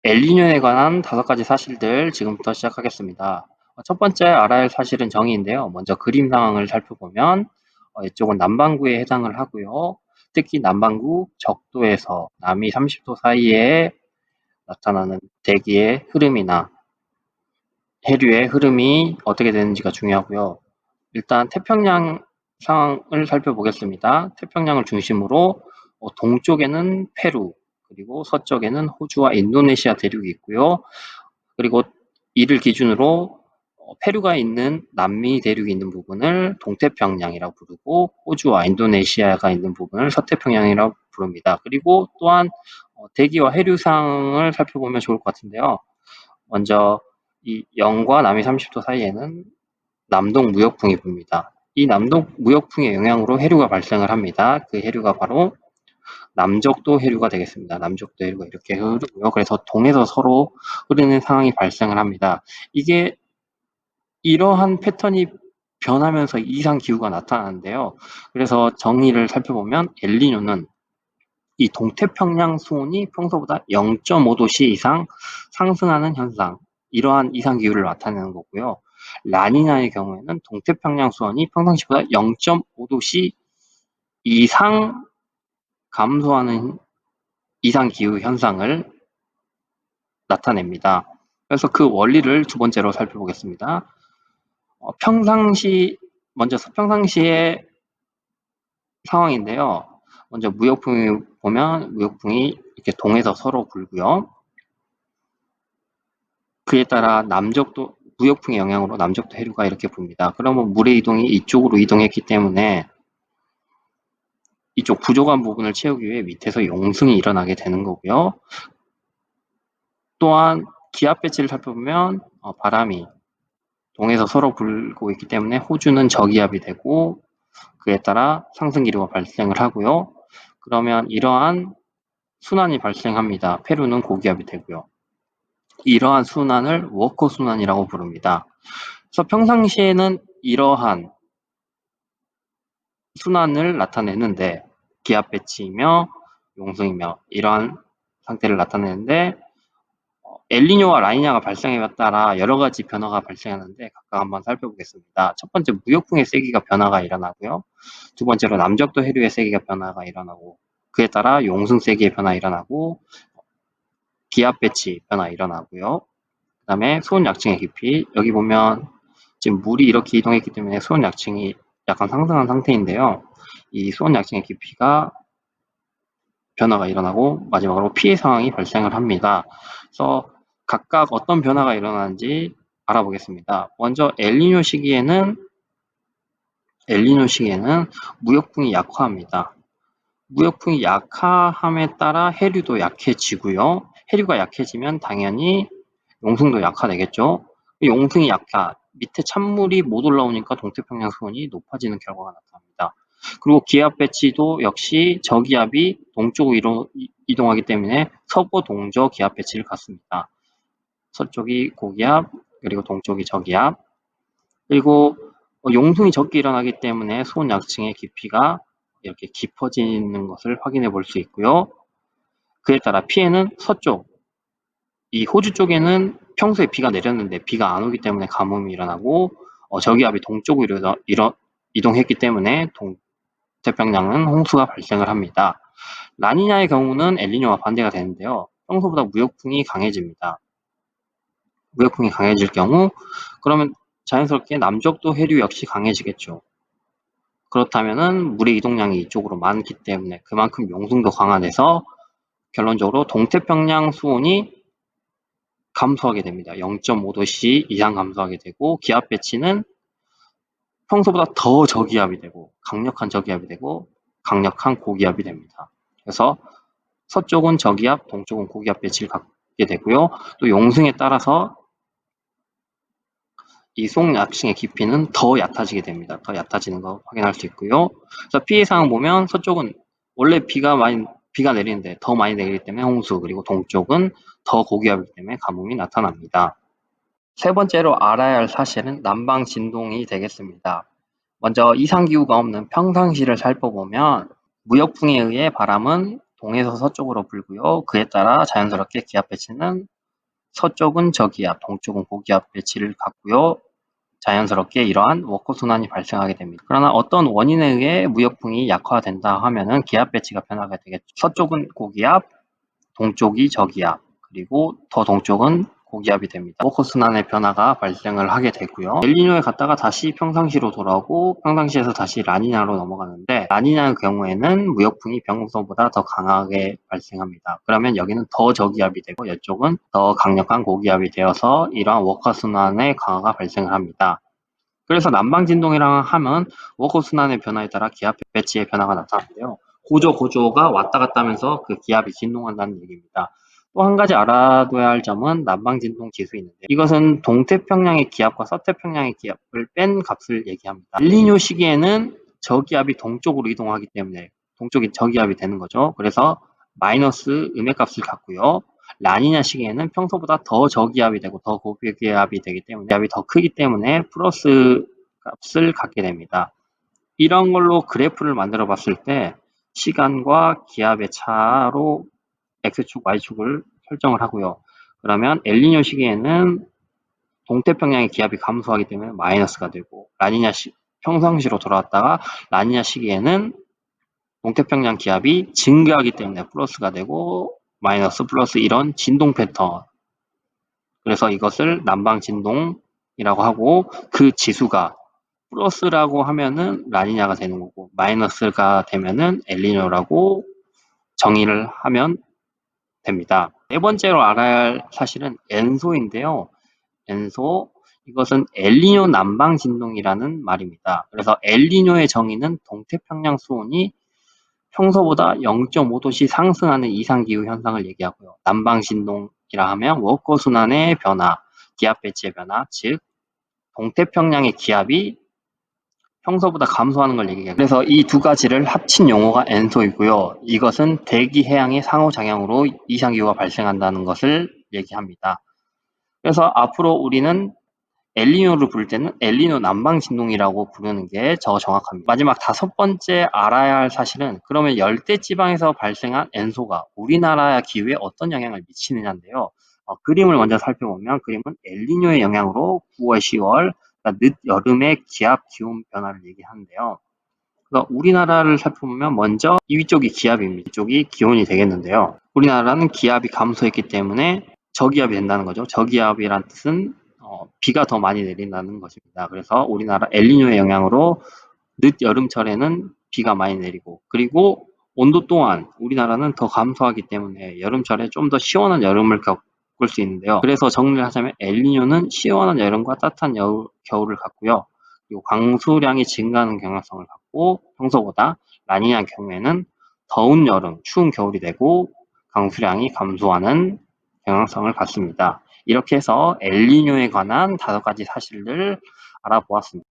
엘니뇨에 관한 5가지 사실들 지금부터 시작하겠습니다. 첫 번째 알아야 할 사실은 정의인데요. 먼저 그림 상황을 살펴보면 이쪽은 남반구에 해당을 하고요. 특히 남반구 적도에서 남위 30도 사이에 나타나는 대기의 흐름이나 해류의 흐름이 어떻게 되는지가 중요하고요. 일단 태평양 상황을 살펴보겠습니다. 태평양을 중심으로 동쪽에는 페루, 그리고 서쪽에는 호주와 인도네시아 대륙이 있고요. 그리고 이를 기준으로 페루가 있는 남미 대륙이 있는 부분을 동태평양이라고 부르고 호주와 인도네시아가 있는 부분을 서태평양이라고 부릅니다. 그리고 또한 대기와 해류상을 살펴보면 좋을 것 같은데요. 먼저 이 영과 남위 30도 사이에는 남동 무역풍이 붑니다. 이 남동 무역풍의 영향으로 해류가 발생을 합니다. 그 해류가 바로 남적도 해류가 되겠습니다. 남적도 해류가 이렇게 흐르고요. 그래서 동에서 서로 흐르는 상황이 발생을 합니다. 이게 이러한 패턴이 변하면서 이상 기후가 나타나는데요. 그래서 정의를 살펴보면 엘니뇨는 이 동태평양 수온이 평소보다 0.5도씨 이상 상승하는 현상, 이러한 이상 기후를 나타내는 거고요. 라니냐의 경우에는 동태평양 수온이 평상시보다 0.5도씨 이상 감소하는 이상 기후 현상을 나타냅니다. 그래서 그 원리를 두 번째로 살펴보겠습니다. 먼저 평상시의 상황인데요. 먼저 무역풍이 보면 무역풍이 이렇게 동에서 서로 불고요. 그에 따라 무역풍의 영향으로 남적도 해류가 이렇게 붑니다. 그러면 물의 이동이 이쪽으로 이동했기 때문에 이쪽 부족한 부분을 채우기 위해 밑에서 용승이 일어나게 되는 거고요. 또한 기압 배치를 살펴보면 바람이 동에서 서로 불고 있기 때문에 호주는 저기압이 되고 그에 따라 상승 기류가 발생을 하고요. 그러면 이러한 순환이 발생합니다. 페루는 고기압이 되고요. 이러한 순환을 워커 순환이라고 부릅니다. 그래서 평상시에는 이러한 순환을 나타내는데 기압 배치이며 용승이며 이러한 상태를 나타내는데 엘니뇨와 라니냐가 발생에 따라 여러 가지 변화가 발생하는데 각각 한번 살펴보겠습니다. 첫 번째 무역풍의 세기가 변화가 일어나고요. 두 번째로 남적도 해류의 세기가 변화가 일어나고 그에 따라 용승 세기의 변화 일어나고 기압 배치 변화 일어나고요. 그 다음에 수온 약층의 깊이, 여기 보면 지금 물이 이렇게 이동했기 때문에 수온 약층이 약간 상승한 상태인데요. 이 수온 약층의 깊이가 변화가 일어나고 마지막으로 피해 상황이 발생을 합니다. 그래서 각각 어떤 변화가 일어나는지 알아보겠습니다. 먼저 엘니뇨 시기에는 무역풍이 약화합니다. 무역풍이 약화함에 따라 해류도 약해지고요. 해류가 약해지면 당연히 용승도 약화되겠죠. 용승이 밑에 찬물이 못 올라오니까 동태평양 수온이 높아지는 결과가 나타납니다. 그리고 기압 배치도 역시 저기압이 동쪽으로 이동하기 때문에 서부 동저 기압 배치를 갖습니다. 서쪽이 고기압, 그리고 동쪽이 저기압. 그리고 용승이 적게 일어나기 때문에 수온 약층의 깊이가 이렇게 깊어지는 것을 확인해 볼 수 있고요. 그에 따라 피해는 서쪽, 이 호주 쪽에는 평소에 비가 내렸는데 비가 안 오기 때문에 가뭄이 일어나고 저기압이 동쪽으로 이동했기 때문에 동태평양은 홍수가 발생을 합니다. 라니냐의 경우는 엘니뇨와 반대가 되는데요. 평소보다 무역풍이 강해집니다. 무역풍이 강해질 경우 그러면 자연스럽게 남쪽도 해류 역시 강해지겠죠. 그렇다면은 물의 이동량이 이쪽으로 많기 때문에 그만큼 용승도 강화돼서 결론적으로 동태평양 수온이 감소하게 됩니다. 0.5도씨 이상 감소하게 되고 기압 배치는 평소보다 더 저기압이 되고 강력한 저기압이 되고 강력한 고기압이 됩니다. 그래서 서쪽은 저기압, 동쪽은 고기압 배치를 갖게 되고요. 또 용승에 따라서 이 속약층의 깊이는 더 얕아지게 됩니다. 더 얕아지는 거 확인할 수 있고요. 그래서 피해 상황 보면 서쪽은 원래 비가 내리는데 더 많이 내리기 때문에 홍수, 그리고 동쪽은 더 고기압이기 때문에 가뭄이 나타납니다. 세 번째로 알아야 할 사실은 남방 진동이 되겠습니다. 먼저 이상기후가 없는 평상시를 살펴보면 무역풍에 의해 바람은 동에서 서쪽으로 불고요. 그에 따라 자연스럽게 기압 배치는 서쪽은 저기압, 동쪽은 고기압 배치를 갖고요. 자연스럽게 이러한 워커 순환이 발생하게 됩니다. 그러나 어떤 원인에 의해 무역풍이 약화된다 하면은 기압 배치가 변하게 되겠죠. 서쪽은 고기압, 동쪽이 저기압, 그리고 더 동쪽은 고기압이 됩니다. 워커 순환의 변화가 발생을 하게 되고요. 엘니뇨에 갔다가 다시 평상시로 돌아오고 평상시에서 다시 라니냐로 넘어가는데 라니냐의 경우에는 무역풍이 평소보다 더 강하게 발생합니다. 그러면 여기는 더 저기압이 되고 이쪽은 더 강력한 고기압이 되어서 이러한 워커 순환의 강화가 발생을 합니다. 그래서 남방진동이랑 하면 워커 순환의 변화에 따라 기압 배치의 변화가 나타나는데요. 고조가 왔다 갔다 하면서 그 기압이 진동한다는 얘기입니다. 또 한 가지 알아둬야 할 점은 남방진동 지수인데 이것은 동태평양의 기압과 서태평양의 기압을 뺀 값을 얘기합니다. 엘니뇨 시기에는 저기압이 동쪽으로 이동하기 때문에 동쪽이 저기압이 되는 거죠. 그래서 마이너스 음의 값을 갖고요. 라니냐 시기에는 평소보다 더 저기압이 되고 더 고기압이 되기 때문에 기압이 더 크기 때문에 플러스 값을 갖게 됩니다. 이런 걸로 그래프를 만들어 봤을 때 시간과 기압의 차로 X축, Y축을 설정을 하고요. 그러면 엘니뇨 시기에는 동태평양의 기압이 감소하기 때문에 마이너스가 되고 라니냐 평상시로 돌아왔다가 라니냐 시기에는 동태평양 기압이 증가하기 때문에 플러스가 되고 마이너스 플러스 이런 진동 패턴. 그래서 이것을 남방 진동이라고 하고 그 지수가 플러스라고 하면은 라니냐가 되는 거고 마이너스가 되면은 엘니뇨라고 정의를 하면 됩니다. 네 번째로 알아야 할 사실은 엔소인데요. 엔소 이것은 엘니뇨 남방 진동이라는 말입니다. 그래서 엘니뇨의 정의는 동태평양 수온이 평소보다 0.5도씩 상승하는 이상기후 현상을 얘기하고요. 남방진동이라 하면 워커순환의 변화, 기압 배치의 변화, 즉 동태평양의 기압이 평소보다 감소하는 걸 얘기해요. 그래서 이 두 가지를 합친 용어가 엔소이고요. 이것은 대기 해양의 상호작용으로 이상기후가 발생한다는 것을 얘기합니다. 그래서 앞으로 우리는 엘니뇨를 부를 때는 엘니뇨 남방진동이라고 부르는 게 정확합니다. 마지막 다섯 번째 알아야 할 사실은 그러면 열대지방에서 발생한 엔소가 우리나라 기후에 어떤 영향을 미치느냐인데요. 그림을 먼저 살펴보면 그림은 엘니뇨의 영향으로 9월, 10월 그러니까 늦여름의 기압 기온 변화를 얘기하는데요. 그러니까 우리나라를 살펴보면 먼저 위쪽이 기압입니다. 이쪽이 기온이 되겠는데요. 우리나라는 기압이 감소했기 때문에 저기압이 된다는 거죠. 저기압이란 뜻은 비가 더 많이 내린다는 것입니다. 그래서 우리나라 엘니뇨의 영향으로 늦여름철에는 비가 많이 내리고 그리고 온도 또한 우리나라는 더 감소하기 때문에 여름철에 좀 더 시원한 여름을 겪을 수 있는데요. 그래서 정리를 하자면 엘니뇨는 시원한 여름과 따뜻한 겨울을 갖고요. 그리고 강수량이 증가하는 경향성을 갖고 평소보다 라니냐 경우에는 더운 여름, 추운 겨울이 되고 강수량이 감소하는 경향성을 갖습니다. 이렇게 해서 엘니뇨에 관한 5가지 사실을 알아보았습니다.